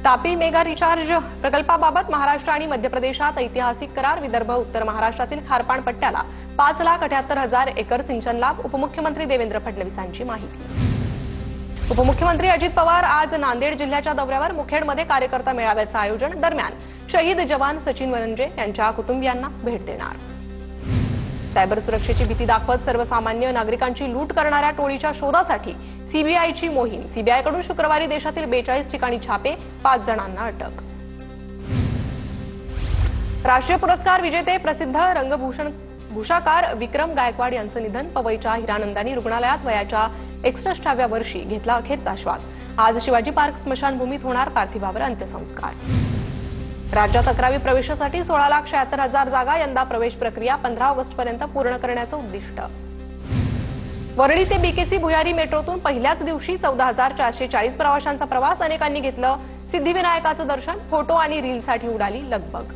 Tapi mega recharge प्रकल्पाबाबत महाराष्ट्र आणि मध्य प्रदेशात ऐतिहासिक करार. विदर्भ उत्तर महाराष्ट्रातील खारपाण पट्ट्याला 5,78,000 एकर सिंचन लाभ. उपमुख्यमंत्री देवेंद्र फडणवीसांची माहिती. उपमुख्यमंत्री अजित पवार आज नांदेड जिल्ह्याच्या दौऱ्यावर. मुखेडमध्ये कार्यकर्ता मेळाव्याचं आयोजन. दरम्यान शहीद जवान सचिन वनजे यांच्या कुटुंबियांना भेट देणार. सायबर सुरक्षेची भीती दाखवत सर्वसामान्य नागरिकांची लूट करणाऱ्या टोळीच्या शोधासाठी सीबीआयची मोहीम. सीबीआयकडून शुक्रवारी देशातील 42 ठिकाणी छापे. 5 जणांना अटक. राष्ट्रीय पुरस्कार विजेते प्रसिद्ध रंगभूषाकार विक्रम गायकवाड यांचं निधन. पवईच्या हिरानंदानी रुग्णालयात वयाच्या 61व्या वर्षी घेतला अखेरचा श्वास. आज शिवाजी पार्क स्मशानभूमीत होणार पार्थिवावर अंत्यसंस्कार. राज्यात 11वी प्रवेशासाठी 16,76,000 जागा. यंदा प्रवेश प्रक्रिया 15 ऑगस्टपर्यंत पूर्ण करण्याचं उद्दिष्ट. वरळी ते बीकेसी भुयारी मेट्रोतून पहिल्याच दिवशी 14,440 प्रवाशांचा प्रवास. अनेकांनी घेतलं सिद्धिविनायकाचं दर्शन. फोटो आणि रीलसाठी उडाली लगबग.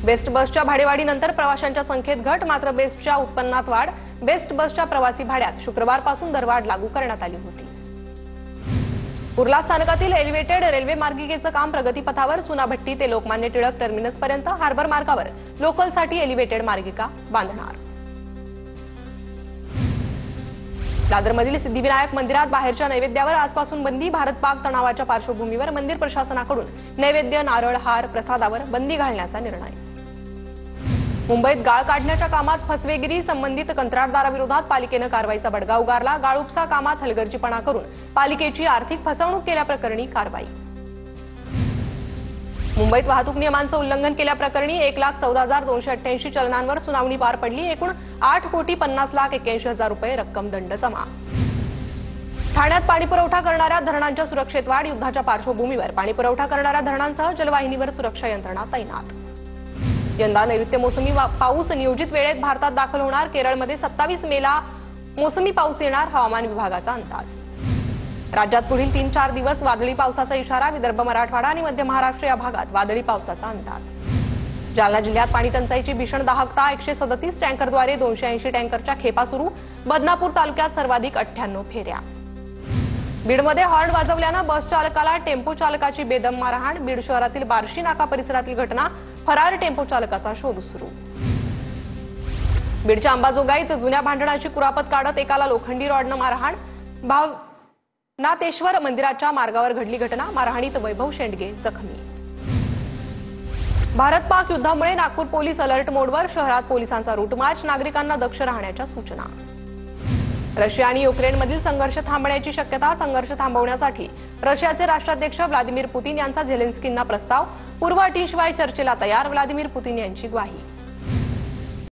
बेस्ट बसच्या भाडेवाढीनंतर प्रवाशांच्या संख्येत घट. मात्र बेस्टच्या उत्पन्नात वाढ. बेस्ट बसच्या प्रवासी भाड्यात शुक्रवारपासून दरवाढ लागू करण्यात आली होती. कुर्ला स्थानकातील एलिव्हेटेड रेल्वे मार्गिकेचं काम प्रगतीपथावर. चुनाभट्टी ते लोकमान्य टिळक टर्मिनसपर्यंत हार्बर मार्गावर लोकलसाठी एलिव्हेटेड मार्गिका बांधणार. दादरमधील सिद्धिविनायक मंदिरात बाहेरच्या नैवेद्यावर आजपासून बंदी. भारत पाक तणावाच्या पार्श्वभूमीवर मंदिर प्रशासनाकडून नैवेद्य, नारळ, हार, प्रसादावर बंदी घालण्याचा निर्णय. मुंबईत गाळ काढण्याच्या कामात फसवेगिरी. संबंधित कंत्राटदाराविरोधात पालिकेनं कारवाईचा बडगा उगारला. गाळउपसा कामात हलगर्जीपणा करून पालिकेची आर्थिक फसवणूक केल्याप्रकरणी कारवाई. मुंबईत वाहतूक नियमांचं उल्लंघन केल्याप्रकरणी 1,14,288 चलनांवर सुनावणी पार पडली. एकूण 8,50,81,000 रुपये रक्कम दंड जमा. ठाण्यात पाणीपुरवठा करणाऱ्या धरणांच्या सुरक्षेत वाढ. युद्धाच्या पार्श्वभूमीवर पाणीपुरवठा करणाऱ्या धरणांसह जलवाहिनीवर सुरक्षा यंत्रणा तैनात. यंदा नैऋत्य मोसमी पाऊस नियोजित वेळेत भारतात दाखल होणार. केरळमध्ये 27 मेला मोसमी पाऊस येणार. हवामान विभागाचा अंदाज. राज्यात पुढील 3-4 दिवस वादळी पावसाचा इशारा. विदर्भ, मराठवाडा आणि मध्य महाराष्ट्र या भागात वादळी पावसाचा अंदाज. जालना जिल्ह्यात पाणी टंचाईची भीषण दाहकता. 137 टँकरद्वारे 280 टँकरच्या खेपा सुरू. बदनापूर तालुक्यात सर्वाधिक 98 फेऱ्या. बीडमध्ये हॉर्न वाजवल्यानं बस चालकाला टेम्पो चालकाची बेदम मारहाण. बीड शहरातील बार्शी नाका परिसरातील घटना. फरार टेम्पो चालकाचा शोध सुरू. बीडच्या अंबाजोगाईत जुन्या भांडणाची कुरापत काढत एकाला लोखंडी रॉडनं मारहाण. भावनाथेश्वर मंदिराच्या मार्गावर घडली घटना. मारहाणीत वैभव शेंडगे जखमी. भारत पाक युद्धामुळे नागपूर पोलीस अलर्ट मोडवर. शहरात पोलिसांचा रूट मार्च. नागरिकांना दक्ष राहण्याच्या सूचना. रशिया आणि युक्रेनमधील संघर्ष थांबण्याची शक्यता. संघर्ष थांबवण्यासाठी रशियाचे राष्ट्राध्यक्ष व्लादिमीर पुतीन यांचा झेलेन्स्कींना प्रस्ताव. पूर्व अटींशिवाय चर्चेला तयार. व्लादिमीर पुतीन यांची ग्वाही.